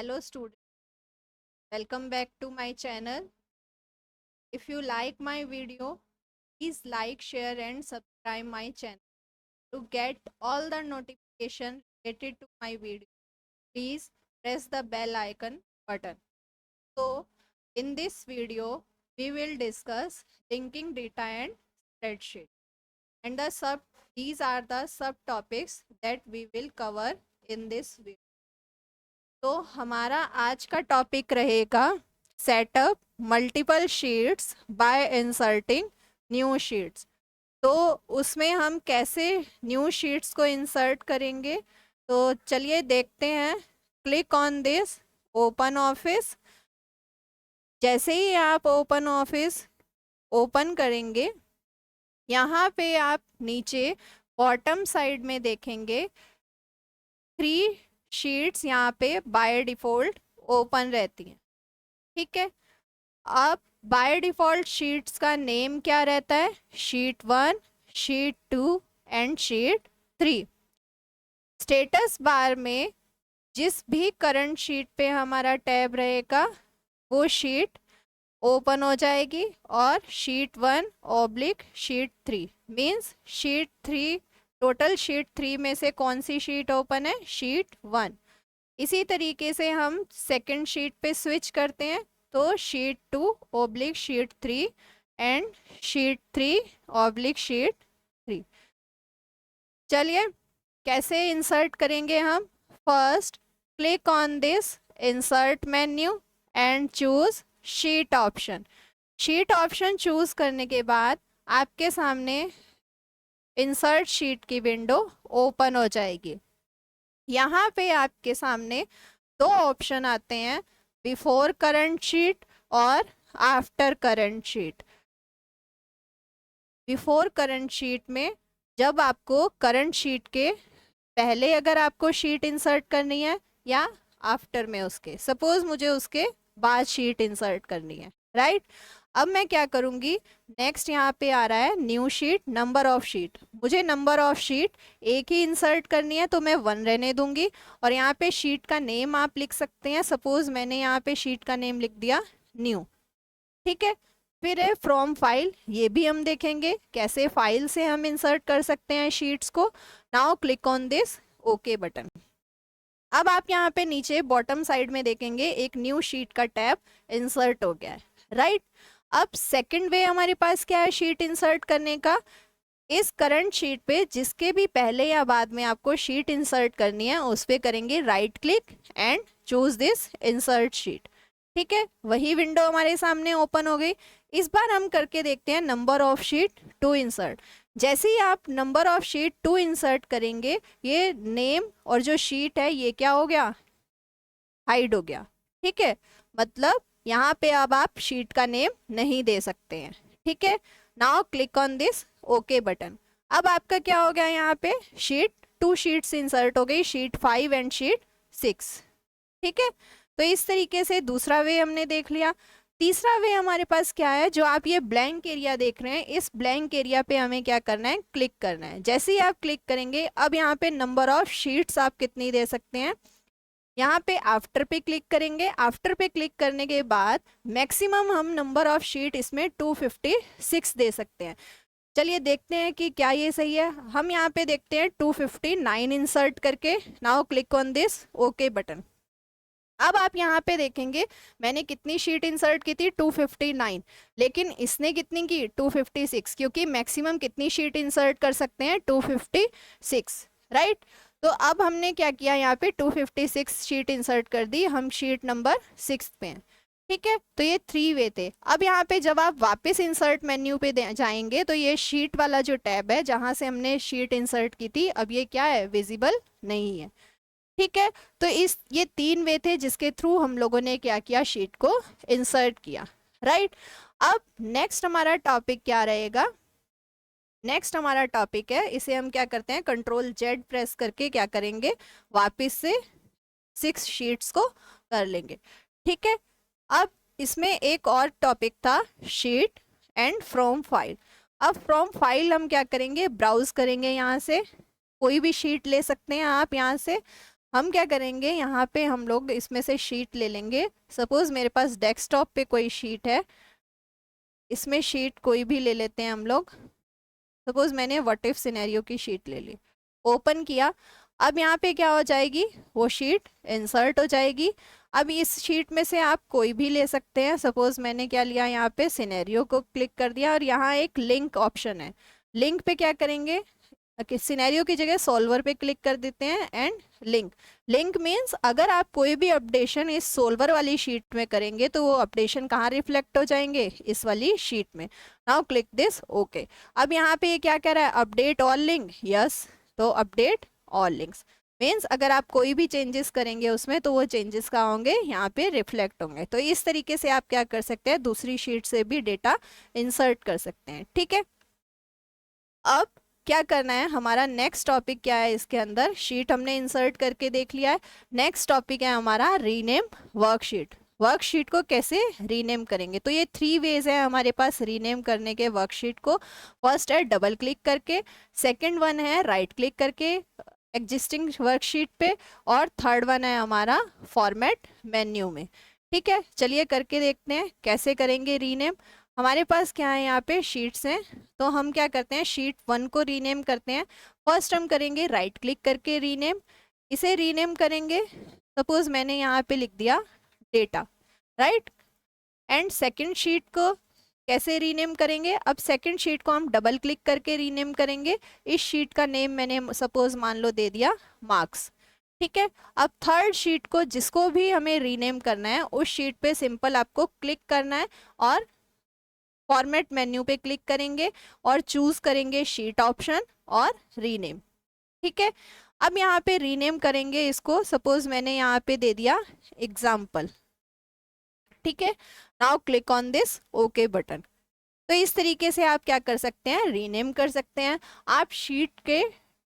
Hello students, welcome back to my channel. If you like my video, please like, share and subscribe my channel. To get all the notification related to my video, please press the bell icon button. So, in this video, we will discuss linking data and spreadsheet. And these are the subtopics that we will cover in this video. तो हमारा आज का topic रहेगा setup multiple sheets bye inserting new sheets. तो उसमें हम कैसे new sheets को इंसर्ट करेंगे, तो चलिए देखते हैं। Click on this open office. जैसे ही आप ओपन ऑफिस ओपन करेंगे, यहाँ पे आप नीचे बॉटम साइड में देखेंगे 3 शीट्स यहाँ पे बाय डिफ़ॉल्ट ओपन रहती हैं। ठीक है, अब बाय डिफ़ॉल्ट शीट्स का नेम क्या रहता है? Sheet 1, sheet 2 and sheet 3। Status bar में जिस भी करंट शीट पे हमारा टैब रहेगा वो शीट ओपन हो जाएगी, और sheet 1 sheet 3 means sheet 3, total sheet 3 में से कौन सी शीट ओपन है? शीट 1। इसी तरीके से हम सेकंड शीट पे स्विच करते हैं, तो sheet 2 sheet 3 and sheet 3 sheet 3। चलिए कैसे इंसर्ट करेंगे हम? First click on this insert menu and choose sheet option. Sheet option choose करने के बाद आपके सामने इंसर्ट शीट की विंडो ओपन हो जाएगी। यहाँ पे आपके सामने 2 ऑप्शन आते हैं, बिफोर करंट शीट और after current sheet. Before current sheet में जब आपको करंट शीट के पहले अगर आपको शीट इंसर्ट करनी है, या आफ्टर में उसके, सपोज मुझे उसके बाद शीट इंसर्ट करनी है, राइट। अब मैं क्या करूँगी, नेक्स्ट यहाँ पे आ रहा है new sheet, number of sheet. मुझे नंबर ऑफ शीट एक ही इंसर्ट करनी है, तो मैं 1 रहने दूंगी। और यहाँ पे शीट का नेम आप लिख सकते हैं, सपोज मैंने यहाँ पे शीट का नेम लिख दिया न्यू। ठीक है, फिर है फ्रॉम फाइल, ये भी हम देखेंगे कैसे फाइल से हम इंसर्ट कर सकते हैं शीट्स को। Now click on this okay button. अब आप यहाँ पे नीचे बॉटम साइड में देखेंगे एक न्यू शीट का टैब इंसर्ट हो गया है, राइट। अब सेकंड वे हमारे पास क्या है शीट इंसर्ट करने का? इस करंट शीट पे जिसके भी पहले या बाद में आपको शीट इंसर्ट करनी है, उस पे करेंगे right click and choose this insert sheet. ठीक है, वही विंडो हमारे सामने ओपन हो गई। इस बार हम करके देखते हैं नंबर ऑफ शीट 2 इंसर्ट। जैसे ही आप नंबर ऑफ शीट 2 इंसर्ट करेंगे, ये नेम और जो शीट है ये क्या हो गया? हाइड हो गया। ठीक है, मतलब यहाँ पे अब आप शीट का नेम नहीं दे सकते हैं। ठीक है, now click on this okay button. अब आपका क्या हो गया, यहाँ पे शीट 2 शीट्स इंसर्ट हो गई, शीट 5 एंड शीट 6। ठीक है, तो इस तरीके से दूसरा वे हमने देख लिया। तीसरा वे हमारे पास क्या है, जो आप ये ब्लैंक एरिया देख रहे हैं, इस ब्लैंक एरिया पे हमें क्या करना है? क्लिक करना है। जैसे ही आप क्लिक करेंगे, अब यहाँ पे नंबर ऑफ शीट्स आप कितनी दे सकते हैं, यहाँ पे आफ्टर पे क्लिक करेंगे। आफ्टर पे क्लिक करने के बाद मैक्सिमम हम नंबर ऑफ शीट इसमें 256 दे सकते हैं। चलिए देखते हैं कि क्या ये सही है। हम यहाँ पे देखते हैं 259 इंसर्ट करके। Now click on this okay button. अब आप यहाँ पे देखेंगे मैंने कितनी शीट इंसर्ट की थी? 259, लेकिन इसने कितनी की? 256, क्योंकि मैक्सिमम कितनी शीट इंसर्ट कर सकते हैं? 256, राइट। तो अब हमने क्या किया, यहाँ पे 256 शीट इंसर्ट कर दी, हम शीट नंबर 6 पे हैं। ठीक है, तो ये 3 वे थे। अब यहाँ पे जब आप वापस इंसर्ट मेन्यू पे जाएंगे, तो ये शीट वाला जो टैब है जहाँ से हमने शीट इंसर्ट की थी, अब ये क्या है? विजिबल नहीं है। ठीक है, तो ये 3 वे थे जिसके थ्रू हम लोगों ने क्या किया? शीट को इंसर्ट किया, राइट। अब नेक्स्ट हमारा टॉपिक क्या रहेगा? नेक्स्ट हमारा टॉपिक है, इसे हम क्या करते हैं? Ctrl+Z प्रेस करके क्या करेंगे? वापस से 6 शीट्स को कर लेंगे। ठीक है, अब इसमें एक और टॉपिक था शीट एंड फ्रॉम फाइल। अब फ्रॉम फाइल हम क्या करेंगे? ब्राउज करेंगे, यहाँ से कोई भी शीट ले सकते हैं आप यहाँ से। हम क्या करेंगे, यहाँ पे हम लोग इसमें से शीट ले लेंगे। सपोज मेरे पास डेस्कटॉप पे कोई शीट है, इसमें शीट कोई भी ले लेते हैं हम लोग। सपोज मैंने व्हाट इफ सिनेरियो की शीट ले ली, ओपन किया। अब यहाँ पे क्या हो जाएगी, वो शीट इंसर्ट हो जाएगी। अब इस शीट में से आप कोई भी ले सकते हैं। सपोज मैंने क्या लिया, यहाँ पे सिनेरियो को क्लिक कर दिया और यहाँ एक लिंक ऑप्शन है। लिंक पे क्या करेंगे, सिनेरियो की जगह सॉल्वर पे क्लिक कर देते हैं एंड लिंक। लिंक मीन्स अगर आप कोई भी अपडेशन इस सॉल्वर वाली शीट में करेंगे तो वो अपडेशन कहाँ रिफ्लेक्ट हो जाएंगे, इस वाली शीट में। Now click this okay. अब यहाँ पे क्या कह रहा है, अपडेट ऑल लिंक, यस। तो अपडेट ऑल लिंक्स मीन्स अगर आप कोई भी चेंजेस करेंगे उसमें तो वो चेंजेस कहाँ होंगे, यहाँ पे रिफ्लेक्ट होंगे। तो इस तरीके से आप क्या कर सकते हैं, दूसरी शीट से भी डेटा इंसर्ट कर सकते हैं। ठीक है, अब क्या करना है, हमारा नेक्स्ट टॉपिक क्या है, इसके अंदर शीट हमने इंसर्ट करके देख लिया है। नेक्स्ट टॉपिक है हमारा रीनेम वर्कशीट। वर्कशीट को कैसे रीनेम करेंगे, तो ये 3 वेज है हमारे पास रीनेम करने के वर्कशीट को। फर्स्ट है डबल क्लिक करके, सेकंड वन है राइट क्लिक करके एग्जिस्टिंग वर्कशीट पे, और थर्ड वन है हमारा फॉर्मेट मेन्यू में। ठीक है, चलिए करके देखते हैं कैसे करेंगे रीनेम। हमारे पास क्या है, यहाँ पे शीट्स हैं, तो हम क्या करते हैं, शीट 1 को रीनेम करते हैं। फर्स्ट हम करेंगे राइट क्लिक करके रीनेम, इसे रीनेम करेंगे। सपोज मैंने यहाँ पे लिख दिया data, right. And second sheet को कैसे रीनेम करेंगे, अब सेकंड शीट को हम डबल क्लिक करके रीनेम करेंगे। इस शीट का नेम मैंने सपोज मान लो दे दिया मार्क्स। ठीक है, अब थर्ड शीट को जिसको भी हमें रीनेम करना है उस शीट पे सिंपल आपको क्लिक करना है और फॉर्मेट मेन्यू पे क्लिक करेंगे और चूज करेंगे शीट ऑप्शन और रीनेम। ठीक है, अब यहाँ पे रीनेम करेंगे इसको। सपोज मैंने यहाँ पे दे दिया एग्जाम्पल। ठीक है, now click on this okay button. तो इस तरीके से आप क्या कर सकते हैं, रीनेम कर सकते हैं। आप शीट के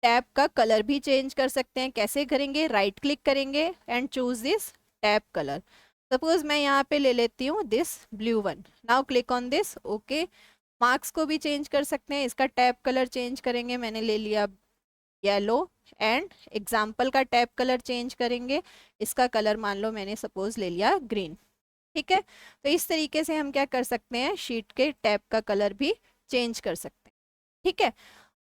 टैब का कलर भी चेंज कर सकते हैं। कैसे करेंगे, राइट क्लिक करेंगे and choose this tab colour. Suppose मैं यहाँ पे ले लेती हूँ this blue one. Now click on this okay. Marks को भी चेंज कर सकते हैं, इसका टैब कलर चेंज करेंगे, मैंने ले लिया येलो। एंड एग्जाम्पल का टैब कलर चेंज करेंगे, इसका कलर मान लो मैंने सपोज ले लिया ग्रीन। ठीक है, तो इस तरीके से हम क्या कर सकते हैं, शीट के टैब का कलर भी चेंज कर सकते हैं। ठीक है,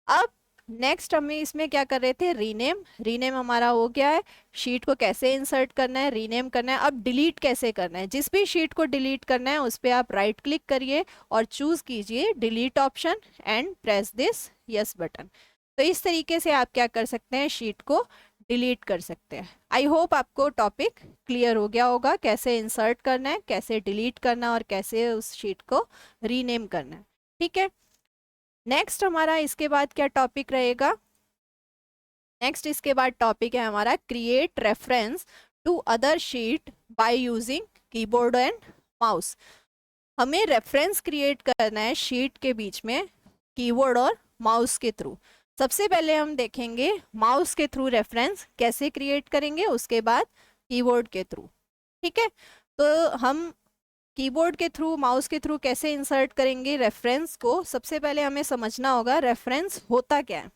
अब नेक्स्ट हमें इसमें क्या कर रहे थे, रीनेम। रीनेम हमारा हो गया है। शीट को कैसे इंसर्ट करना है, रीनेम करना है। अब डिलीट कैसे करना है, जिस भी शीट को डिलीट करना है उस पर आप राइट क्लिक करिए और चूज कीजिए delete option and press this yes button. तो इस तरीके से आप क्या कर सकते हैं, शीट को डिलीट कर सकते हैं। आई होप आपको टॉपिक क्लियर हो गया होगा, कैसे इंसर्ट करना है, कैसे डिलीट करना है और कैसे उस शीट को रीनेम करना है। ठीक है, नेक्स्ट हमारा इसके बाद क्या टॉपिक रहेगा, नेक्स्ट इसके बाद टॉपिक है हमारा create reference to other sheet by using keyboard and mouse. हमें रेफरेंस क्रिएट करना है शीट के बीच में कीबोर्ड और माउस के थ्रू। सबसे पहले हम देखेंगे माउस के थ्रू रेफरेंस कैसे क्रिएट करेंगे, उसके बाद कीबोर्ड के थ्रू। ठीक है, तो हम कीबोर्ड के थ्रू, माउस के थ्रू कैसे इंसर्ट करेंगे रेफरेंस को, सबसे पहले हमें समझना होगा रेफरेंस होता क्या है।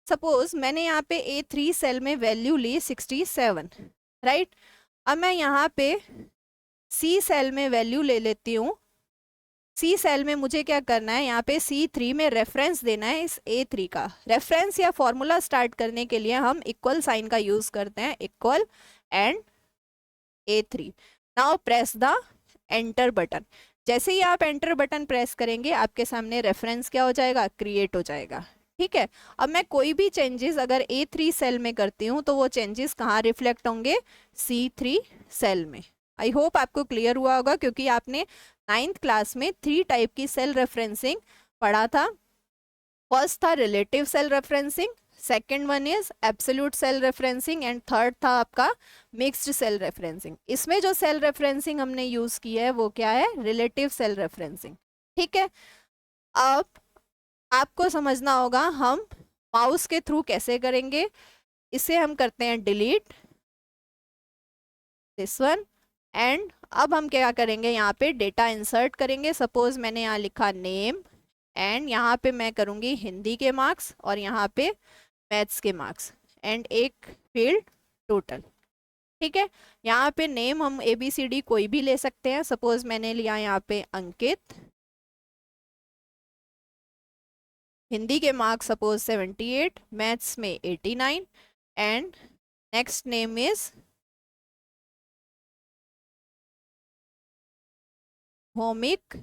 सपोज मैंने यहाँ पे A3 सेल में वैल्यू ली 67, राइट। अब मैं यहाँ पे C सेल में वैल्यू ले लेती हूँ। C सेल में मुझे क्या करना है, यहाँ पे C3 में रेफरेंस देना है इस A3 का। रेफरेंस या फॉर्मूला स्टार्ट करने के लिए हम इक्वल साइन का यूज करते हैं, equal and A3। Now press the enter button. जैसे ही आप एंटर बटन प्रेस करेंगे आपके सामने रेफरेंस क्या हो जाएगा, क्रिएट हो जाएगा। ठीक है, अब मैं कोई भी चेंजेस अगर A3 सेल में करती हूँ तो वो चेंजेस कहाँ रिफ्लेक्ट होंगे, C3 सेल में। आई होप आपको क्लियर हुआ होगा, क्योंकि आपने 9th क्लास में 3 टाइप की सेल रेफरेंसिंग पढ़ा था। फर्स्ट था relative cell referencing, second one is absolute cell referencing and third था आपका मिक्स्ड सेल रेफरेंसिंग। इसमें जो सेल रेफरेंसिंग हमने यूज की है वो क्या है, रिलेटिव सेल रेफरेंसिंग। ठीक है, अब आपको समझना होगा हम माउस के थ्रू कैसे करेंगे। इसे हम करते हैं डिलीट दिस वन एंड अब हम क्या करेंगे, यहाँ पे डेटा इंसर्ट करेंगे। सपोज मैंने यहाँ लिखा नेम एंड यहाँ पे मैं करूँगी हिंदी के मार्क्स और यहाँ पे मैथ्स के मार्क्स एंड एक फील्ड टोटल। ठीक है, यहाँ पे नेम हम ABCD कोई भी ले सकते हैं। सपोज मैंने लिया यहाँ पे अंकित, हिंदी के मार्क्स सपोज 78, मैथ्स में 89, and next name is होमिक,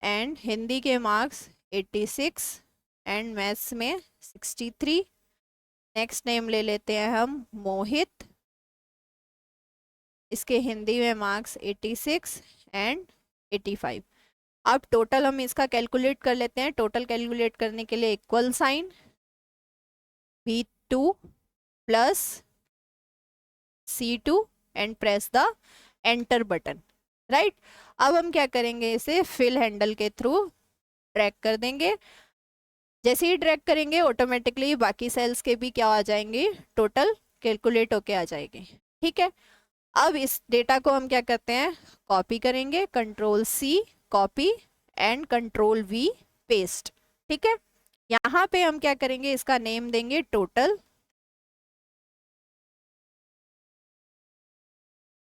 and Hindi के मार्क्स 86 एंड मैथ्स में 63। नेक्स्ट नेम ले लेते हैं हम मोहित, इसके हिंदी में मार्क्स 86 एंड 85। अब टोटल हम इसका कैलकुलेट कर लेते हैं। टोटल कैलकुलेट करने के लिए equal sign V2 plus C2 and press the enter button, right. अब हम क्या करेंगे, इसे फिल हैंडल के थ्रू ड्रैग कर देंगे। जैसे ही ड्रैग करेंगे ऑटोमेटिकली बाकी सेल्स के भी क्या आ जाएंगे, टोटल कैलकुलेट होके आ जाएंगे। ठीक है, अब इस डेटा को हम क्या करते हैं, कॉपी करेंगे, Ctrl+C copy and Ctrl+V paste. ठीक है, यहाँ पे हम क्या करेंगे, इसका नेम देंगे टोटल,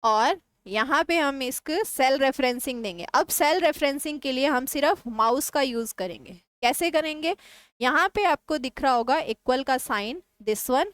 और यहाँ पे हम इसको सेल रेफरेंसिंग देंगे। अब सेल रेफरेंसिंग के लिए हम सिर्फ माउस का यूज करेंगे। कैसे करेंगे, यहाँ पे आपको दिख रहा होगा इक्वल का साइन, दिस वन,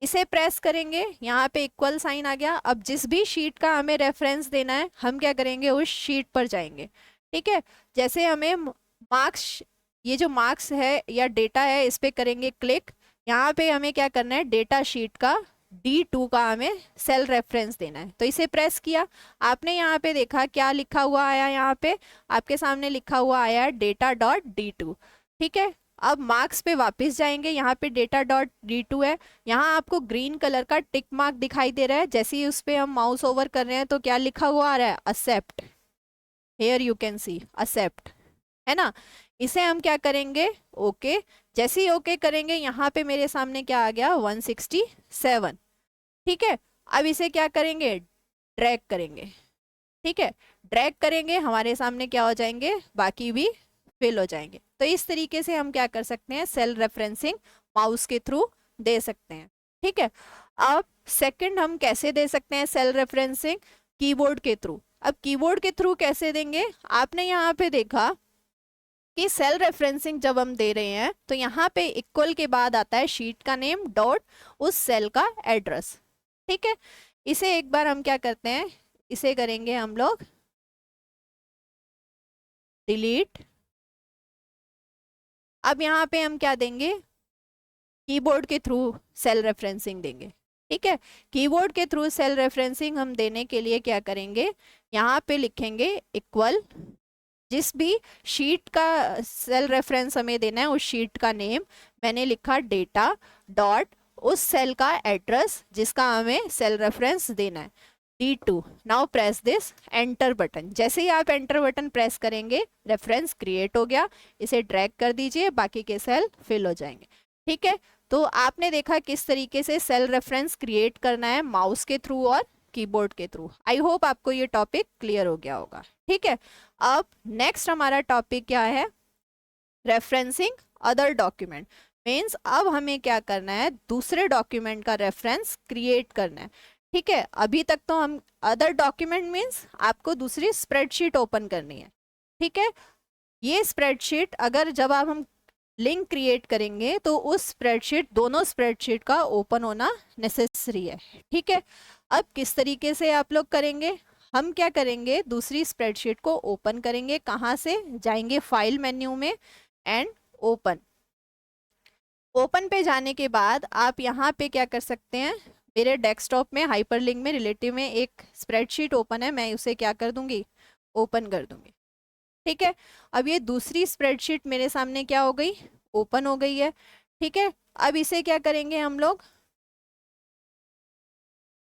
इसे प्रेस करेंगे, यहाँ पे इक्वल साइन आ गया। अब जिस भी शीट का हमें रेफरेंस देना है, हम क्या करेंगे, उस शीट पर जाएंगे। ठीक है, जैसे हमें मार्क्स, ये जो मार्क्स है या डेटा है, इस पे करेंगे क्लिक। यहाँ पे हमें क्या करना है, डेटा शीट का D2 का हमें सेल रेफरेंस देना है, तो इसे प्रेस किया। आपने यहाँ पे देखा क्या लिखा हुआ आया, यहाँ पे आपके सामने लिखा हुआ आया data.D2। ठीक है, अब मार्क्स पे वापस जाएंगे, यहाँ पे data.D2 है, यहाँ आपको ग्रीन कलर का टिक मार्क दिखाई दे रहा है। जैसे ही उस पे हम माउस ओवर कर रहे हैं तो क्या लिखा हुआ आ रहा है, except. Here you can see except, है ना। इसे हम क्या करेंगे, ओके। जैसे ही ओके करेंगे, यहाँ पे मेरे सामने क्या आ गया, 167। ठीक है, अब इसे क्या करेंगे, ड्रैग करेंगे। ठीक है, ड्रैग करेंगे, हमारे सामने क्या हो जाएंगे, बाकी भी फिल हो जाएंगे। तो इस तरीके से हम क्या कर सकते हैं, सेल रेफरेंसिंग माउस के थ्रू दे सकते हैं। ठीक है, अब सेकंड हम कैसे दे सकते हैं सेल रेफरेंसिंग, कीबोर्ड के थ्रू। अब कीबोर्ड के थ्रू कैसे देंगे, आपने यहाँ पे देखा कि सेल रेफरेंसिंग जब हम दे रहे हैं तो यहाँ पे इक्वल के बाद आता है शीट का नेम डॉट उस सेल का एड्रेस। ठीक है, इसे एक बार हम क्या करते हैं, इसे करेंगे हम लोग डिलीट। अब यहाँ पे हम क्या देंगे, कीबोर्ड के थ्रू सेल रेफरेंसिंग देंगे। ठीक है, कीबोर्ड के थ्रू सेल रेफरेंसिंग हम देने के लिए क्या करेंगे, यहाँ पे लिखेंगे इक्वल, जिस भी शीट का सेल रेफरेंस हमें देना है उस शीट का नेम, मैंने लिखा डेटा डॉट उस सेल का एड्रेस जिसका हमें सेल रेफरेंस देना है, D2। Now press this enter button. जैसे ही आप एंटर बटन प्रेस करेंगे, रेफरेंस क्रिएट हो गया। इसे ड्रैग कर दीजिए, बाकी के सेल फिल हो जाएंगे। ठीक है, तो आपने देखा किस तरीके से सेल रेफरेंस क्रिएट करना है माउस के थ्रू और कीबोर्ड के थ्रू। आई होप आपको ये टॉपिक क्लियर हो गया होगा। ठीक है, अब नेक्स्ट हमारा टॉपिक क्या है, रेफरेंसिंग अदर डॉक्यूमेंट। मीन्स अब हमें क्या करना है, दूसरे डॉक्यूमेंट का रेफरेंस क्रिएट करना है। ठीक है, अभी तक तो हम अदर डॉक्यूमेंट मीन्स आपको दूसरी स्प्रेडशीट ओपन करनी है। ठीक है, ये स्प्रेडशीट अगर जब आप हम लिंक क्रिएट करेंगे तो उस स्प्रेडशीट, दोनों स्प्रेडशीट का ओपन होना नेसेसरी है। ठीक है, अब किस तरीके से आप लोग करेंगे, हम क्या करेंगे, दूसरी स्प्रेडशीट को ओपन करेंगे। कहाँ से जाएंगे, फाइल मेन्यू में एंड ओपन। ओपन पे जाने के बाद आप यहाँ पे क्या कर सकते हैं, मेरे डेस्कटॉप में हाइपरलिंक में रिलेटिव में एक स्प्रेडशीट ओपन है, मैं उसे क्या कर दूंगी, ओपन कर दूंगी। ठीक है, अब ये दूसरी स्प्रेडशीट मेरे सामने क्या हो गई, ओपन हो गई है। ठीक है, अब इसे क्या करेंगे, हम लोग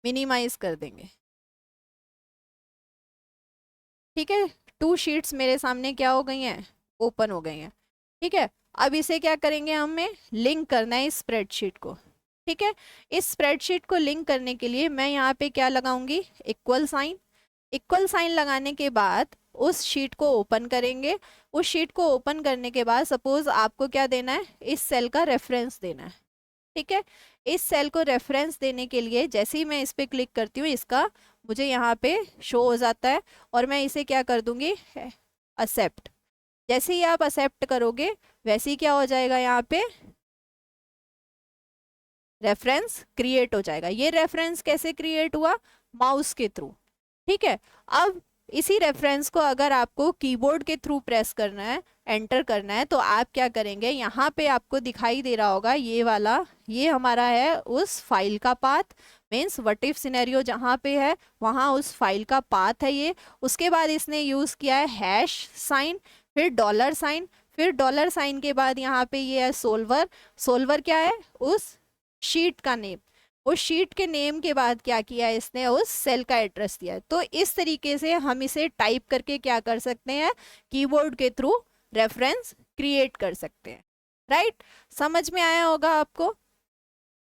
मिनिमाइज कर देंगे। ठीक है, 2 शीट्स मेरे सामने क्या हो गई हैं, ओपन हो गई हैं। ठीक है, अब इसे क्या करेंगे, हमें लिंक करना है इस स्प्रेडशीट को। ठीक है, इस स्प्रेडशीट को लिंक करने के लिए मैं यहाँ पे क्या लगाऊंगी, इक्वल साइन। इक्वल साइन लगाने के बाद उस शीट को ओपन करेंगे। उस शीट को ओपन करने के बाद सपोज आपको क्या देना है, इस सेल का रेफरेंस देना है। ठीक है, इस सेल को रेफरेंस देने के लिए जैसे ही मैं इस पे क्लिक करती हूँ, इसका मुझे यहाँ पे शो हो जाता है और मैं इसे क्या कर दूंगी, एक्सेप्ट। जैसे ही आप एक्सेप्ट करोगे वैसे ही क्या हो जाएगा, यहाँ पे रेफरेंस क्रिएट हो जाएगा। ये रेफरेंस कैसे क्रिएट हुआ, माउस के थ्रू। ठीक है, अब इसी रेफरेंस को अगर आपको कीबोर्ड के थ्रू प्रेस करना है, एंटर करना है, तो आप क्या करेंगे, यहाँ पे आपको दिखाई दे रहा होगा ये वाला, ये हमारा है उस फाइल का path, means what if scenario जहाँ पे है वहाँ उस फाइल का पाथ है ये। उसके बाद इसने यूज किया है हैश साइन, फिर डॉलर साइन, फिर डॉलर साइन के बाद यहाँ पे ये है सोल्वर। सोल्वर क्या है, उस शीट का नेम। उस शीट के नेम के बाद क्या किया है इसने, उस सेल का एड्रेस दिया है। तो इस तरीके से हम इसे टाइप करके क्या कर सकते हैं, कीबोर्ड के थ्रू रेफरेंस क्रिएट कर सकते हैं। राइट, समझ में आया होगा आपको।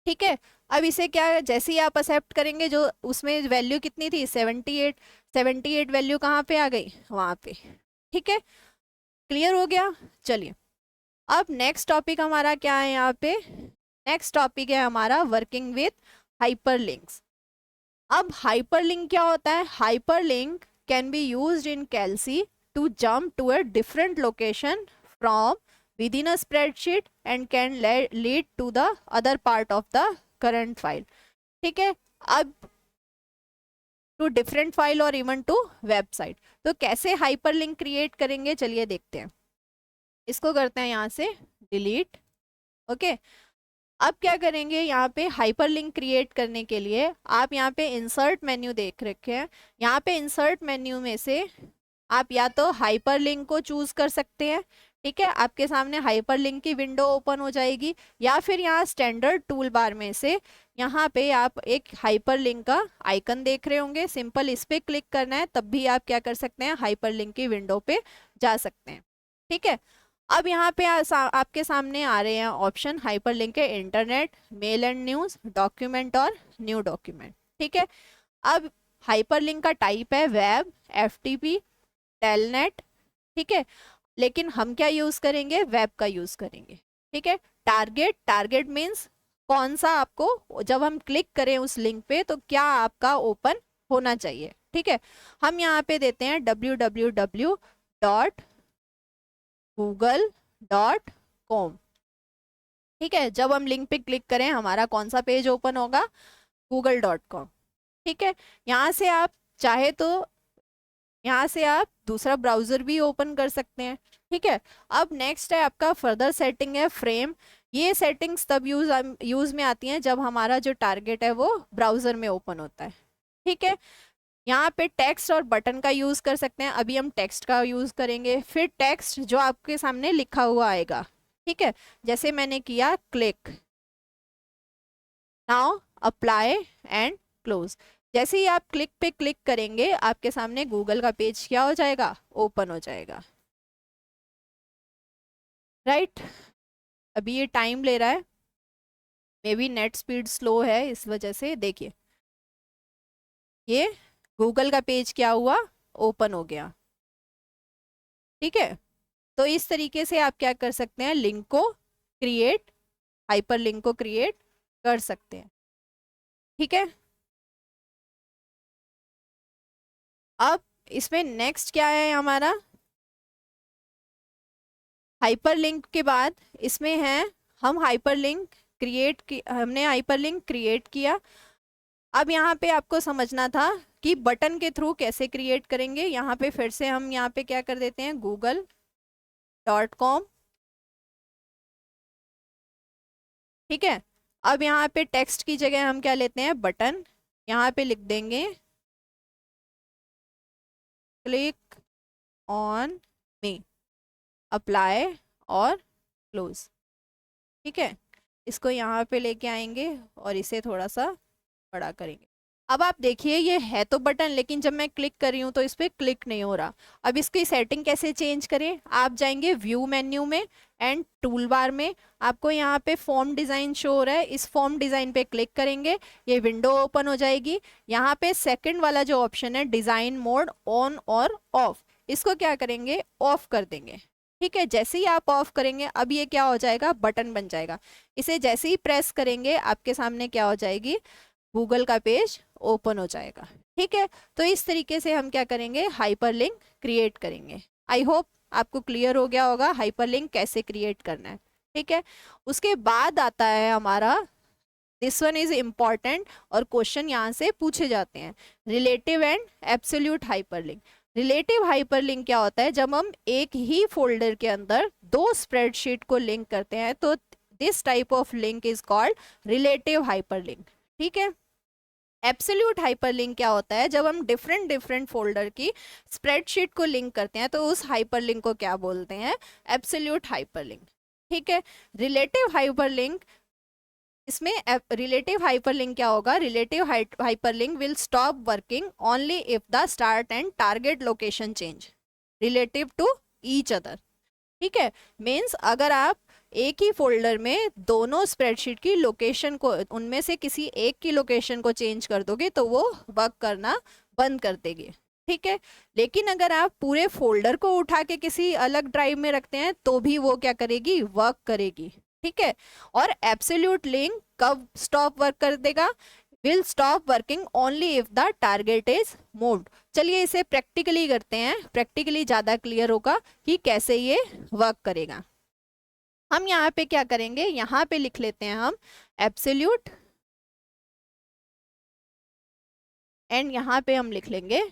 ठीक है, अब इसे क्या, जैसे ही आप एक्सेप्ट करेंगे, जो उसमें वैल्यू कितनी थी 78, 78 वैल्यू कहाँ पे आ गई, वहां पे। ठीक है, क्लियर हो गया। चलिए, अब नेक्स्ट टॉपिक हमारा क्या है यहाँ पे, नेक्स्ट टॉपिक है हमारा वर्किंग विथ हाइपरलिंक्स। अब हाइपरलिंक क्या होता है, hyperlink can be used in Calc to jump to a different location from within a spreadsheet and can lead to the other part of the current file. ठीक है, अब to different file और even to website. तो कैसे hyperlink create करेंगे, चलिए देखते हैं। इसको करते हैं यहाँ से डिलीट। ओके, अब क्या करेंगे, यहाँ पे हाइपरलिंक क्रिएट करने के लिए आप यहाँ पे इंसर्ट मेन्यू देख रखे हैं। यहाँ पे इंसर्ट मेन्यू में से आप या तो हाइपरलिंक को चूज कर सकते हैं। ठीक है, आपके सामने हाइपरलिंक की विंडो ओपन हो जाएगी, या फिर यहाँ स्टैंडर्ड टूल बार में से यहाँ पे आप एक हाइपरलिंक का आइकन देख रहे होंगे, सिंपल इस पे क्लिक करना है, तब भी आप क्या कर सकते हैं, हाइपरलिंक की विंडो पे जा सकते हैं। ठीक है, अब यहाँ पे आपके सामने आ रहे हैं ऑप्शन हाइपरलिंक के, internet, male and news, document और न्यू डॉक्यूमेंट। ठीक है, अब हाइपरलिंक का टाइप है वेब, एफटीपी, टेलनेट। ठीक है, लेकिन हम क्या यूज करेंगे, वेब का यूज करेंगे। ठीक है, टारगेट, टारगेट मीन्स कौन सा आपको, जब हम क्लिक करें उस लिंक पे तो क्या आपका ओपन होना चाहिए। ठीक है, हम यहाँ पे देते हैं www.google.com। ठीक है, जब हम लिंक पे क्लिक करें हमारा कौन सा पेज ओपन होगा, google.com। ठीक है, यहाँ से आप चाहे तो यहाँ से आप दूसरा ब्राउजर भी ओपन कर सकते हैं। ठीक है, अब नेक्स्ट है आपका फर्दर सेटिंग है फ्रेम। ये सेटिंग्स तब यूज में आती हैं जब हमारा जो टारगेट है वो ब्राउजर में ओपन होता है। ठीक है, यहाँ पे टेक्स्ट और बटन का यूज कर सकते हैं, अभी हम टेक्स्ट का यूज करेंगे। फिर टेक्स्ट जो आपके सामने लिखा हुआ आएगा। ठीक है, जैसे मैंने किया click now, apply and close. जैसे ही आप क्लिक पे क्लिक करेंगे आपके सामने गूगल का पेज क्या हो जाएगा, ओपन हो जाएगा। राइट, अभी ये टाइम ले रहा है, may be net speed slow है इस वजह से। देखिए ये गूगल का पेज क्या हुआ, ओपन हो गया। ठीक है, तो इस तरीके से आप क्या कर सकते हैं, लिंक को क्रिएट, हाइपर लिंक को क्रिएट कर सकते हैं। ठीक है, अब इसमें नेक्स्ट क्या है हमारा, हाइपरलिंक के बाद इसमें है हम हाइपरलिंक क्रिएट की, हमने हाइपरलिंक क्रिएट किया। अब यहाँ पे आपको समझना था कि बटन के थ्रू कैसे क्रिएट करेंगे। यहाँ पे फिर से हम यहाँ पे क्या कर देते हैं, google.com। ठीक है, अब यहाँ पे टेक्स्ट की जगह हम क्या लेते हैं, बटन। यहाँ पे लिख देंगे क्लिक ऑन मी, अप्लाई और क्लोज। ठीक है, इसको यहाँ पे लेके आएंगे और इसे थोड़ा सा बड़ा करेंगे। अब आप देखिए ये है तो बटन, लेकिन जब मैं क्लिक कर रही हूँ तो इस पर क्लिक नहीं हो रहा। अब इसकी सेटिंग कैसे चेंज करें, आप जाएंगे व्यू मेन्यू में एंड टूल बार में, आपको यहाँ पे फॉर्म डिज़ाइन शो हो रहा है, इस फॉर्म डिज़ाइन पे क्लिक करेंगे, ये विंडो ओपन हो जाएगी। यहाँ पे सेकंड वाला जो ऑप्शन है डिज़ाइन मोड ऑन और ऑफ, इसको क्या करेंगे, ऑफ कर देंगे। ठीक है, जैसे ही आप ऑफ करेंगे अब ये क्या हो जाएगा, बटन बन जाएगा। इसे जैसे ही प्रेस करेंगे आपके सामने क्या हो जाएगी, गूगल का पेज ओपन हो जाएगा। ठीक है, तो इस तरीके से हम क्या करेंगे, हाइपरलिंक क्रिएट करेंगे। आई होप आपको क्लियर हो गया होगा हाइपरलिंक कैसे क्रिएट करना है। ठीक है, उसके बाद आता है हमारा, दिस वन इज इम्पॉर्टेंट और क्वेश्चन यहाँ से पूछे जाते हैं, relative and absolute hyperlink. Relative hyperlink क्या होता है, जब हम एक ही फोल्डर के अंदर दो स्प्रेडशीट को लिंक करते हैं तो this type of link is called relative hyperlink. ठीक है, एब्सोल्यूट हाइपरलिंक क्या होता है, जब हम डिफरेंट डिफरेंट फोल्डर की स्प्रेडशीट को लिंक करते हैं तो उस हाइपरलिंक को क्या बोलते हैं, एब्सोल्यूट हाइपरलिंक। ठीक है, रिलेटिव हाइपरलिंक, इसमें रिलेटिव हाइपरलिंक क्या होगा, relative hyperlink will stop working only if the start and target location change relative to each other. ठीक है, मीन्स अगर आप एक ही फोल्डर में दोनों स्प्रेडशीट की लोकेशन को, उनमें से किसी एक की लोकेशन को चेंज कर दोगे तो वो वर्क करना बंद कर देगी। ठीक है, लेकिन अगर आप पूरे फोल्डर को उठा के किसी अलग ड्राइव में रखते हैं तो भी वो क्या करेगी, वर्क करेगी। ठीक है, और एब्सोल्यूट लिंक कब स्टॉप वर्क कर देगा, will stop working only if the target is moved. चलिए इसे प्रैक्टिकली करते हैं, प्रैक्टिकली ज्यादा क्लियर होगा कि कैसे ये वर्क करेगा। हम यहाँ पे क्या करेंगे, यहाँ पे लिख लेते हैं हम एब्सोल्यूट, एंड यहाँ पे हम लिख लेंगे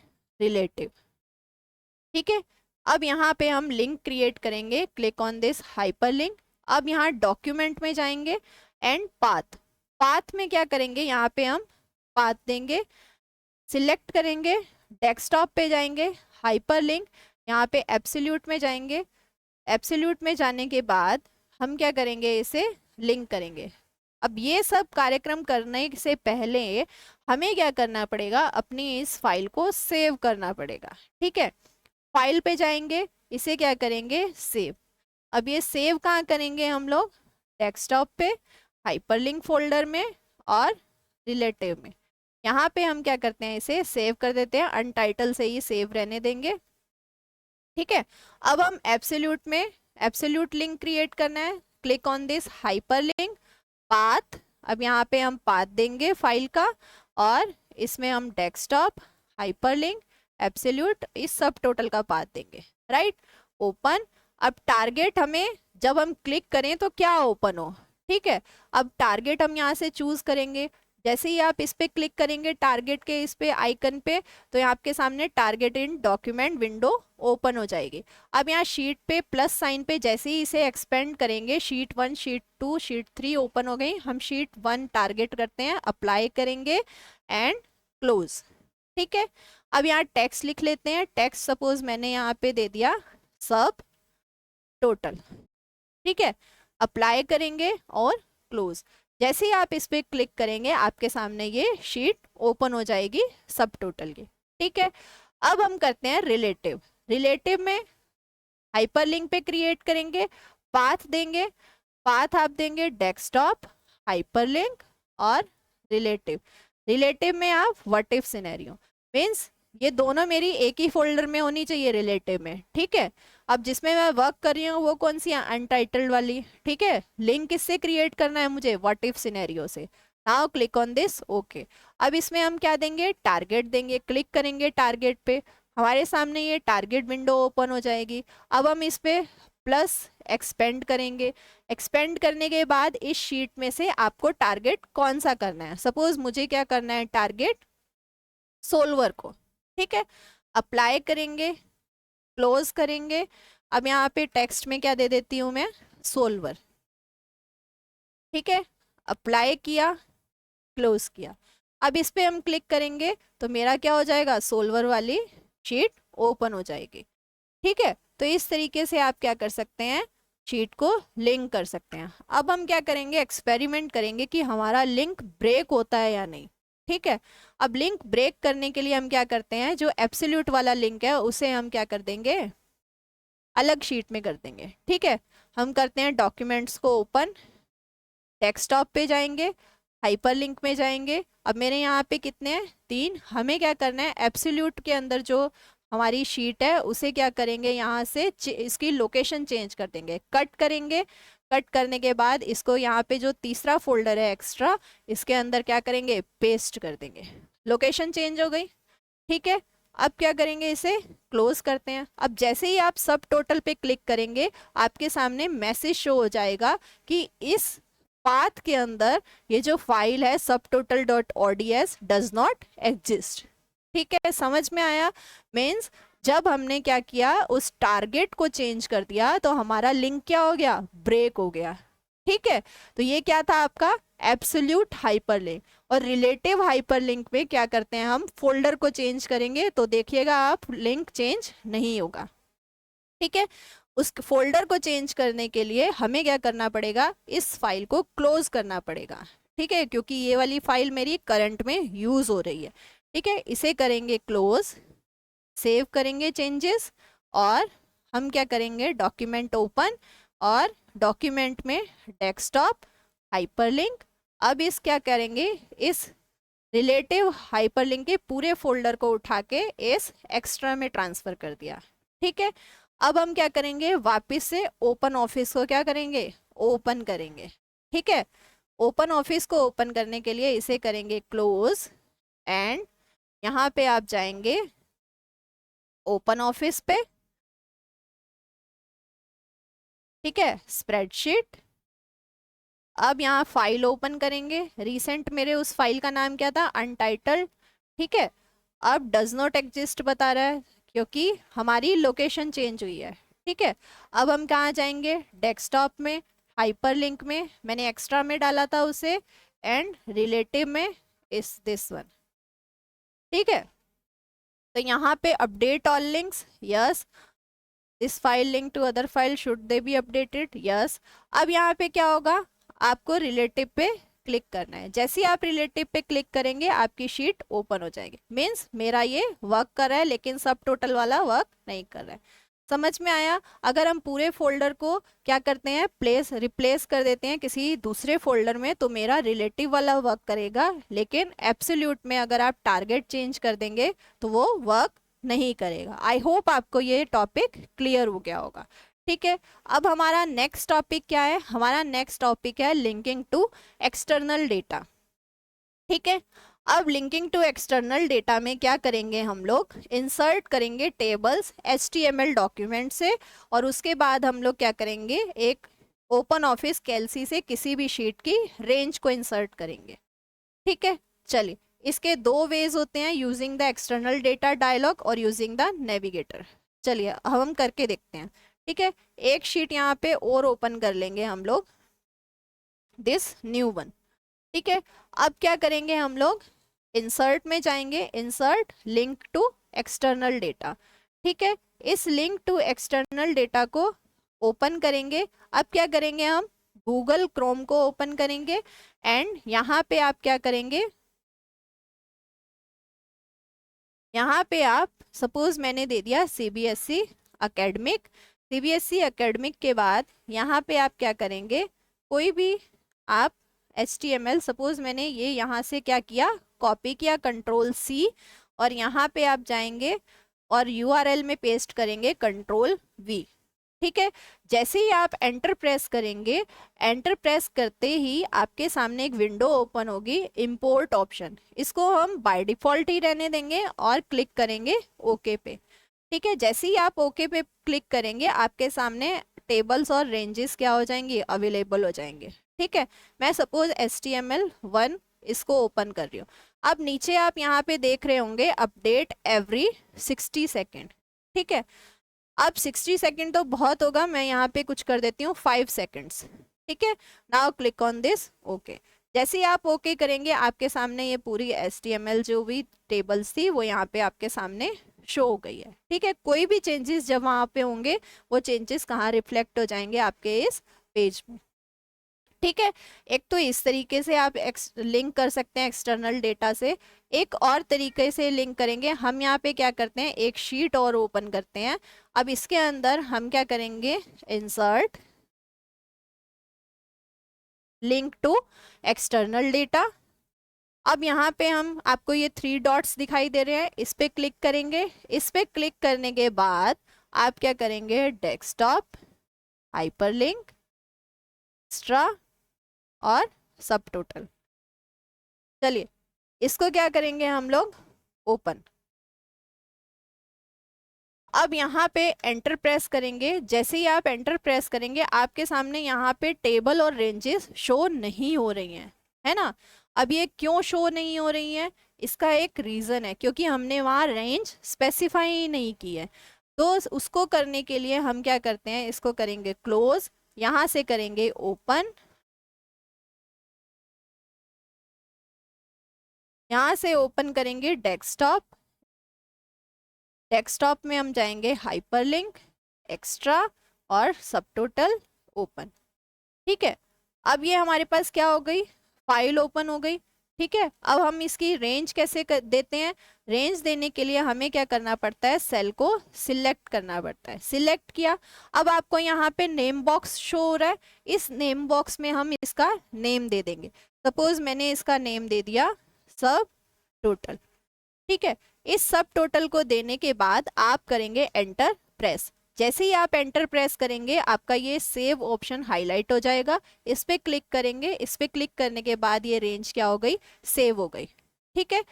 रिलेटिव। ठीक है, अब यहाँ पे हम लिंक क्रिएट करेंगे, क्लिक ऑन दिस हाइपरलिंक। अब यहाँ डॉक्यूमेंट में जाएंगे एंड पाथ, पाथ में क्या करेंगे, यहाँ पे हम पाथ देंगे, सिलेक्ट करेंगे, डेस्कटॉप पे जाएंगे, हाइपरलिंक, यहाँ पे एब्सोल्यूट में जाएंगे। एब्सोल्यूट में जाने के बाद हम क्या करेंगे, इसे लिंक करेंगे। अब ये सब कार्यक्रम करने से पहले हमें क्या करना पड़ेगा, अपनी इस फाइल को सेव करना पड़ेगा। ठीक है, फाइल पे जाएंगे, इसे क्या करेंगे, सेव। अब ये सेव कहाँ करेंगे हम लोग, डेस्कटॉप पे, हाइपरलिंक फोल्डर में और रिलेटिव में। यहाँ पे हम क्या करते हैं, इसे सेव कर देते हैं, अनटाइटल से ही सेव रहने देंगे। ठीक है, अब हम एब्सोल्यूट में एब्सोल्यूट लिंक क्रिएट करना है, click on this hyperlink, path. अब यहाँ पे हम पाथ देंगे फाइल का, और इसमें हम डेस्कटॉप, हाइपरलिंक, एब्सोल्यूट, इस सब टोटल का पाथ देंगे। Right, open. अब टारगेट हमें जब हम क्लिक करें तो क्या ओपन हो। ठीक है, अब टारगेट हम यहाँ से चूज करेंगे, जैसे ही आप इस पे क्लिक करेंगे टारगेट के इस पे आइकन पे, तो यहाँ आपके सामने टारगेट इन डॉक्यूमेंट विंडो ओपन हो जाएगी। अब यहाँ शीट पे प्लस साइन पे जैसे ही इसे एक्सपेंड करेंगे, शीट 1, शीट 2, शीट 3 ओपन हो गई। हम शीट 1 टारगेट करते हैं, अप्लाई करेंगे एंड क्लोज। ठीक है, अब यहाँ टेक्स्ट लिख लेते हैं, टेक्स्ट सपोज मैंने यहाँ पे दे दिया सब टोटल। ठीक है, अप्लाई करेंगे और क्लोज। जैसे ही आप इस पे क्लिक करेंगे आपके सामने ये शीट ओपन हो जाएगी सब टोटल की। ठीक है, अब हम करते हैं रिलेटिव। रिलेटिव में हाइपरलिंक पे क्रिएट करेंगे, पाथ देंगे, पाथ आप देंगे डेस्कटॉप, हाइपरलिंक और रिलेटिव। रिलेटिव में आप व्हाट इफ सिनेरियो, मीन्स ये दोनों मेरी एक ही फोल्डर में होनी चाहिए रिलेटिव में। ठीक है, अब जिसमें मैं वर्क कर रही हूँ वो कौन सी है, अनटाइटल्ड वाली। ठीक है, लिंक किससे क्रिएट करना है मुझे, व्हाट इफ सिनेरियो से। Now click on this okay. अब इसमें हम क्या देंगे, टारगेट देंगे, क्लिक करेंगे टारगेट पे, हमारे सामने ये टारगेट विंडो ओपन हो जाएगी। अब हम इस पे प्लस एक्सपेंड करेंगे, एक्सपेंड करने के बाद इस शीट में से आपको टारगेट कौन सा करना है, सपोज मुझे क्या करना है, टारगेट सोल्वर को। ठीक है, अप्लाई करेंगे, क्लोज करेंगे। अब यहाँ पे टेक्स्ट में क्या दे देती हूँ मैं, सोल्वर। ठीक है, अप्लाई किया, क्लोज किया। अब इस पे हम क्लिक करेंगे तो मेरा क्या हो जाएगा, सोल्वर वाली शीट ओपन हो जाएगी। ठीक है, तो इस तरीके से आप क्या कर सकते हैं, शीट को लिंक कर सकते हैं। अब हम क्या करेंगे, एक्सपेरिमेंट करेंगे कि हमारा लिंक ब्रेक होता है या नहीं। ठीक है, अब लिंक ब्रेक करने के लिए हम क्या करते हैं, जो एब्सोल्यूट वाला लिंक है उसे हम क्या कर देंगे, अलग शीट में कर देंगे। ठीक है, हम करते हैं डॉक्यूमेंट्स को ओपन, डेस्कटॉप पे जाएंगे, हाइपरलिंक में जाएंगे। अब मेरे यहाँ पे कितने हैं, 3। हमें क्या करना है, एब्सोल्यूट के अंदर जो हमारी शीट है उसे क्या करेंगे, यहाँ से इसकी लोकेशन चेंज कर देंगे, कट करेंगे। कट करने के बाद इसको यहाँ पे जो तीसरा फोल्डर है एक्स्ट्रा, इसके अंदर क्या करेंगे, पेस्ट कर देंगे। लोकेशन चेंज हो गई, ठीक है। अब क्या करेंगे, इसे क्लोज करते हैं। अब जैसे ही आप सब टोटल पे क्लिक करेंगे, आपके सामने मैसेज शो हो जाएगा कि इस पाथ के अंदर ये जो फाइल है सब total dot ods does not exist. ठीक है, समझ में आया। मीन्स जब हमने क्या किया, उस टारगेट को चेंज कर दिया तो हमारा लिंक क्या हो गया, ब्रेक हो गया। ठीक है, तो ये क्या था आपका एब्सोल्यूट हाइपरलिंक। और रिलेटिव हाइपरलिंक में क्या करते हैं, हम फोल्डर को चेंज करेंगे तो देखिएगा आप लिंक चेंज नहीं होगा। ठीक है, उस फोल्डर को चेंज करने के लिए हमें क्या करना पड़ेगा, इस फाइल को क्लोज करना पड़ेगा। ठीक है, क्योंकि ये वाली फाइल मेरी करंट में यूज हो रही है। ठीक है, इसे करेंगे क्लोज, सेव करेंगे चेंजेस, और हम क्या करेंगे, डॉक्यूमेंट ओपन, और डॉक्यूमेंट में डेस्कटॉप हाइपरलिंक। अब इस क्या करेंगे, इस रिलेटिव हाइपरलिंक के पूरे फोल्डर को उठा के इस एक्स्ट्रा में ट्रांसफर कर दिया। ठीक है, अब हम क्या करेंगे, वापस से ओपन ऑफिस को क्या करेंगे, ओपन करेंगे। ठीक है, ओपन ऑफिस को ओपन करने के लिए इसे करेंगे क्लोज, एंड यहाँ पे आप जाएंगे ओपन ऑफिस पे। ठीक है, स्प्रेडशीट। अब यहाँ फाइल ओपन करेंगे, रिसेंट मेरे उस फाइल का नाम क्या था, अनटाइटल्ड। ठीक है, अब डज नॉट एग्जिस्ट बता रहा है क्योंकि हमारी लोकेशन चेंज हुई है। ठीक है, अब हम कहाँ जाएंगे, डेस्कटॉप में, हाइपरलिंक में मैंने एक्स्ट्रा में डाला था उसे, एंड रिलेटिव में इस दिस वन। ठीक है, तो यहाँ पे update all links, yes. This file link to other file should they be updated, yes. अब यहाँ पे क्या होगा, आपको रिलेटिव पे क्लिक करना है। जैसे ही आप रिलेटिव पे क्लिक करेंगे आपकी शीट ओपन हो जाएगी। मीन्स मेरा ये वर्क कर रहा है लेकिन सब टोटल वाला वर्क नहीं कर रहा है। समझ में आया। अगर हम पूरे फोल्डर को क्या करते हैं, रिप्लेस कर देते हैं किसी दूसरे फोल्डर में, तो मेरा रिलेटिव वाला वर्क करेगा, लेकिन एब्सोल्यूट में अगर आप टारगेट चेंज कर देंगे तो वो वर्क नहीं करेगा। आई होप आपको ये टॉपिक क्लियर हो गया होगा। ठीक है, अब हमारा नेक्स्ट टॉपिक क्या है, हमारा नेक्स्ट टॉपिक है लिंकिंग टू एक्सटर्नल डेटा। ठीक है, अब लिंकिंग टू एक्सटर्नल डेटा में क्या करेंगे, हम लोग इंसर्ट करेंगे टेबल्स HTML डॉक्यूमेंट से, और उसके बाद हम लोग क्या करेंगे, एक ओपन ऑफिस कैल्सी से किसी भी शीट की रेंज को इंसर्ट करेंगे। ठीक है, चलिए, इसके दो वेज होते हैं, using the external data dialog और यूजिंग द नेविगेटर। चलिए अब हम करके देखते हैं। ठीक है, एक शीट यहाँ पे और ओपन कर लेंगे हम लोग, दिस न्यू वन। ठीक है, अब क्या करेंगे, हम लोग इंसर्ट में जाएंगे, insert link to external data. ठीक है, इस लिंक टू एक्सटर्नल डेटा को ओपन करेंगे। अब क्या करेंगे, हम गूगल क्रोम को ओपन करेंगे, एंड यहाँ पे आप क्या करेंगे, यहाँ पे आप सपोज मैंने दे दिया CBSE एकेडमिक। CBSE एकेडमिक के बाद यहाँ पे आप क्या करेंगे, कोई भी आप HTML, सपोज मैंने ये यहाँ से क्या किया, कॉपी किया, Ctrl+C, और यहाँ पे आप जाएंगे और URL में पेस्ट करेंगे Ctrl+V। ठीक है, जैसे ही आप एंटर प्रेस करेंगे, एंटर प्रेस करते ही आपके सामने एक विंडो ओपन होगी, इंपोर्ट ऑप्शन। इसको हम बाय डिफॉल्ट ही रहने देंगे और क्लिक करेंगे ओके पे। ठीक है, जैसे ही आप ओके पे क्लिक करेंगे आपके सामने टेबल्स और रेंजेस क्या हो जाएंगी, अवेलेबल हो जाएंगे। ठीक है, मैं सपोज HTML1 इसको ओपन कर रही हूँ। अब नीचे आप यहाँ पे देख रहे होंगे अपडेट एवरी 60 सेकेंड। ठीक है, अब 60 सेकेंड तो बहुत होगा, मैं यहाँ पे कुछ कर देती हूँ 5 सेकेंड्स। ठीक है, now click on this okay. जैसे ही आप ओके करेंगे आपके सामने ये पूरी HTML जो भी टेबल्स थी वो यहाँ पे आपके सामने शो हो गई है। ठीक है, कोई भी चेंजेस जब वहाँ पे होंगे वो चेंजेस कहाँ रिफ्लेक्ट हो जाएंगे, आपके इस पेज में। ठीक है, एक तो इस तरीके से आप लिंक कर सकते हैं एक्सटर्नल डेटा से। एक और तरीके से लिंक करेंगे, हम यहाँ पे क्या करते हैं, एक शीट और ओपन करते हैं। अब इसके अंदर हम क्या करेंगे, insert link to external data. अब यहाँ पे हम आपको ये 3 डॉट्स दिखाई दे रहे हैं, इस पे क्लिक करेंगे। इस पे क्लिक करने के बाद आप क्या करेंगे, डेस्कटॉप, हाइपरलिंक, एक्स्ट्रा और सब टोटल। चलिए इसको क्या करेंगे हम लोग, ओपन। अब यहाँ पे एंटर प्रेस करेंगे। जैसे ही आप एंटर प्रेस करेंगे आपके सामने यहाँ पे टेबल और रेंजेस शो नहीं हो रही हैं, है ना। अब ये क्यों शो नहीं हो रही हैं, इसका एक रीज़न है, क्योंकि हमने वहाँ रेंज स्पेसिफाई नहीं की है। तो उसको करने के लिए हम क्या करते हैं, इसको करेंगे क्लोज, यहाँ से करेंगे ओपन, यहाँ से ओपन करेंगे डेस्कटॉप। डेस्कटॉप में हम जाएंगे हाइपरलिंक, एक्स्ट्रा और सब टोटल, ओपन। ठीक है, अब ये हमारे पास क्या हो गई, फाइल ओपन हो गई। ठीक है, अब हम इसकी रेंज कैसे देते हैं, रेंज देने के लिए हमें क्या करना पड़ता है, सेल को सिलेक्ट करना पड़ता है। सिलेक्ट किया, अब आपको यहाँ पे नेम बॉक्स शो हो रहा है, इस नेम बॉक्स में हम इसका नेम दे देंगे। सपोज मैंने इसका नेम दे दिया सब टोटल। ठीक है, इस सब टोटल को देने के बाद आप करेंगे एंटर प्रेस। जैसे ही आप एंटर प्रेस करेंगे आपका ये सेव ऑप्शन हाईलाइट हो जाएगा, इस पे क्लिक करेंगे। इस पे क्लिक करने के बाद ये रेंज क्या हो गई, सेव हो गई। ठीक है,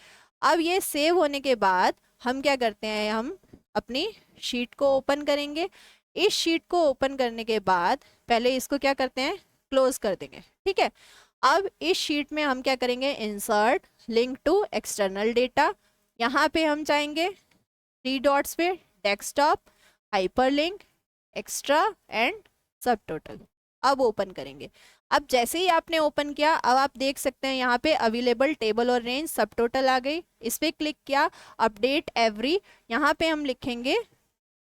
अब ये सेव होने के बाद हम क्या करते हैं, हम अपनी शीट को ओपन करेंगे। इस शीट को ओपन करने के बाद पहले इसको क्या करते हैं, क्लोज कर देंगे। ठीक है, अब इस शीट में हम क्या करेंगे, insert link to external data. यहाँ पे हम चाहेंगे 3 डॉट्स पे, desktop, hyperlink, extra and subtotal. अब ओपन करेंगे। अब जैसे ही आपने ओपन किया, अब आप देख सकते हैं यहाँ पे अवेलेबल टेबल और रेंज सब टोटल आ गई। इस पे क्लिक किया, अपडेट एवरी, यहाँ पे हम लिखेंगे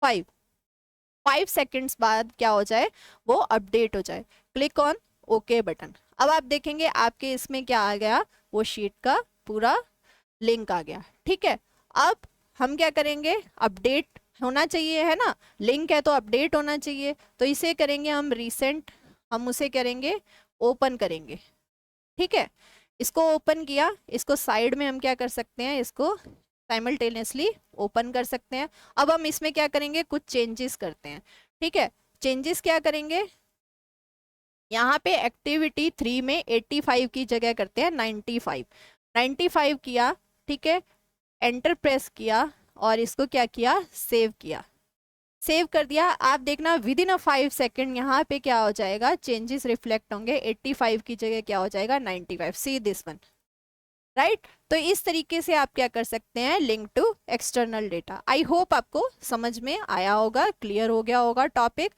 5 सेकेंड्स बाद क्या हो जाए, वो अपडेट हो जाए। Click on okay button. अब आप देखेंगे आपके इसमें क्या आ गया, वो शीट का पूरा लिंक आ गया। ठीक है, अब हम क्या करेंगे, अपडेट होना चाहिए, है ना, लिंक है तो अपडेट होना चाहिए। तो इसे करेंगे हम रीसेंट, हम उसे करेंगे ओपन करेंगे। ठीक है, इसको ओपन किया, इसको साइड में हम क्या कर सकते हैं, इसको साइमल्टेनियसली ओपन कर सकते हैं। अब हम इसमें क्या करेंगे, कुछ चेंजेस करते हैं। ठीक है, चेंजेस क्या करेंगे, यहाँ पे एक्टिविटी 3 में 85 की जगह करते हैं 95। 95 किया, ठीक है, एंटर प्रेस किया और इसको क्या किया, सेव किया। सेव कर दिया, आप देखना विद इन 5 सेकेंड यहाँ पे क्या हो जाएगा, चेंजेस रिफ्लेक्ट होंगे। 85 की जगह क्या हो जाएगा, 95। See this one, right. तो इस तरीके से आप क्या कर सकते हैं, link to external data. I hope आपको समझ में आया होगा, क्लियर हो गया होगा टॉपिक।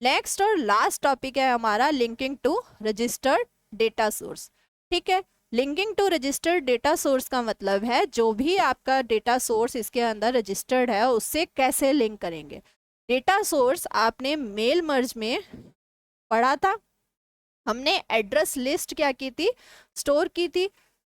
नेक्स्ट और लास्ट टॉपिक है हमारा linking to registered data source. ठीक है, linking to registered data source का मतलब है जो भी आपका डेटा सोर्स इसके अंदर रजिस्टर्ड है उससे कैसे लिंक करेंगे। डेटा सोर्स आपने मेल मर्ज में पढ़ा था, हमने एड्रेस लिस्ट क्या की थी, स्टोर की थी।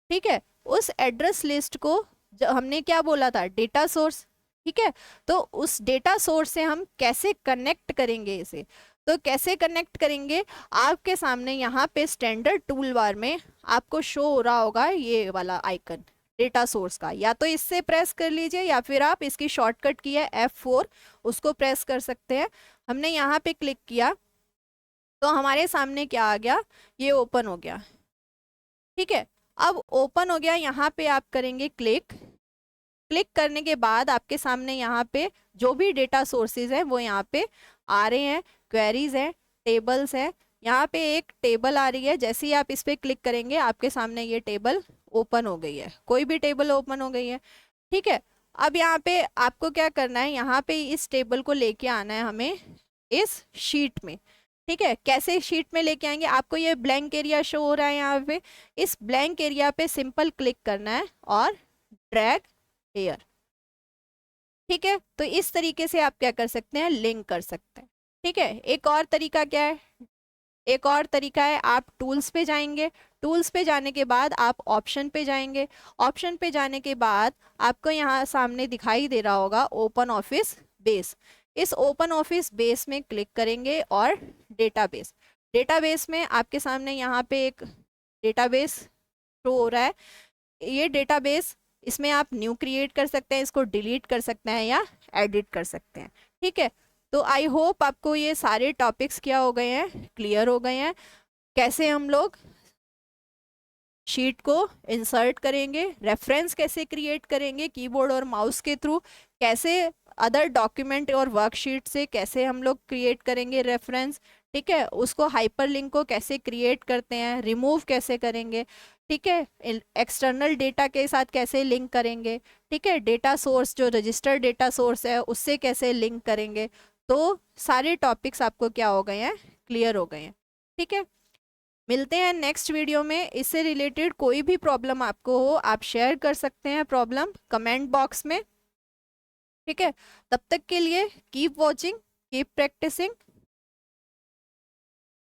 ठीक है, उस एड्रेस लिस्ट को हमने क्या बोला था, डेटा सोर्स। ठीक है, तो उस डेटा सोर्स से हम कैसे कनेक्ट करेंगे इसे, तो कैसे कनेक्ट करेंगे, आपके सामने यहाँ पे स्टैंडर्ड टूल बार में आपको शो हो रहा होगा ये वाला आइकन डेटा सोर्स का। या तो इससे प्रेस कर लीजिए या फिर आप इसकी शॉर्टकट की है F4, उसको प्रेस कर सकते हैं। हमने यहाँ पे क्लिक किया तो हमारे सामने क्या आ गया, ये ओपन हो गया। ठीक है, अब ओपन हो गया, यहाँ पे आप करेंगे क्लिक। क्लिक करने के बाद आपके सामने यहाँ पे जो भी डेटा सोर्सेज हैं वो यहाँ पे आ रहे हैं, क्वेरीज हैं, टेबल्स हैं। यहाँ पे एक टेबल आ रही है, जैसे ही आप इस पे क्लिक करेंगे आपके सामने ये टेबल ओपन हो गई है, कोई भी टेबल ओपन हो गई है। ठीक है, अब यहाँ पे आपको क्या करना है, यहाँ पे इस टेबल को लेके आना है हमें इस शीट में। ठीक है, कैसे शीट में लेके आएंगे, आपको ये ब्लैंक एरिया शो हो रहा है यहाँ पे, इस ब्लैंक एरिया पे सिंपल क्लिक करना है और ड्रैग हेयर। ठीक है, तो इस तरीके से आप क्या कर सकते हैं, लिंक कर सकते हैं। ठीक है, एक और तरीका क्या है, एक और तरीका है, आप टूल्स पे जाएंगे। टूल्स पे जाने के बाद आप ऑप्शन पे जाएंगे। ऑप्शन पे जाने के बाद आपको यहाँ सामने दिखाई दे रहा होगा ओपन ऑफिस बेस। इस ओपन ऑफिस बेस में क्लिक करेंगे और डेटाबेस। डेटाबेस में आपके सामने यहाँ पे एक डेटाबेस शो हो रहा है, ये डेटाबेस, इसमें आप न्यू क्रिएट कर सकते हैं, इसको डिलीट कर सकते हैं या एडिट कर सकते हैं। ठीक है, तो आई होप आपको ये सारे टॉपिक्स क्या हो गए हैं, क्लियर हो गए हैं। कैसे हम लोग शीट को इंसर्ट करेंगे, रेफरेंस कैसे क्रिएट करेंगे कीबोर्ड और माउस के थ्रू, कैसे अदर डॉक्यूमेंट और वर्कशीट से कैसे हम लोग क्रिएट करेंगे रेफरेंस। ठीक है, उसको हाइपरलिंक को कैसे क्रिएट करते हैं, रिमूव कैसे करेंगे। ठीक है, एक्सटर्नल डेटा के साथ कैसे लिंक करेंगे। ठीक है, डेटा सोर्स जो रजिस्टर्ड डेटा सोर्स है उससे कैसे लिंक करेंगे। तो सारे टॉपिक्स आपको क्या हो गए हैं, क्लियर हो गए हैं। ठीक है, मिलते हैं नेक्स्ट वीडियो में। इससे रिलेटेड कोई भी प्रॉब्लम आपको हो आप शेयर कर सकते हैं प्रॉब्लम कमेंट बॉक्स में। ठीक है, तब तक के लिए कीप वॉचिंग, कीप प्रैक्टिसिंग।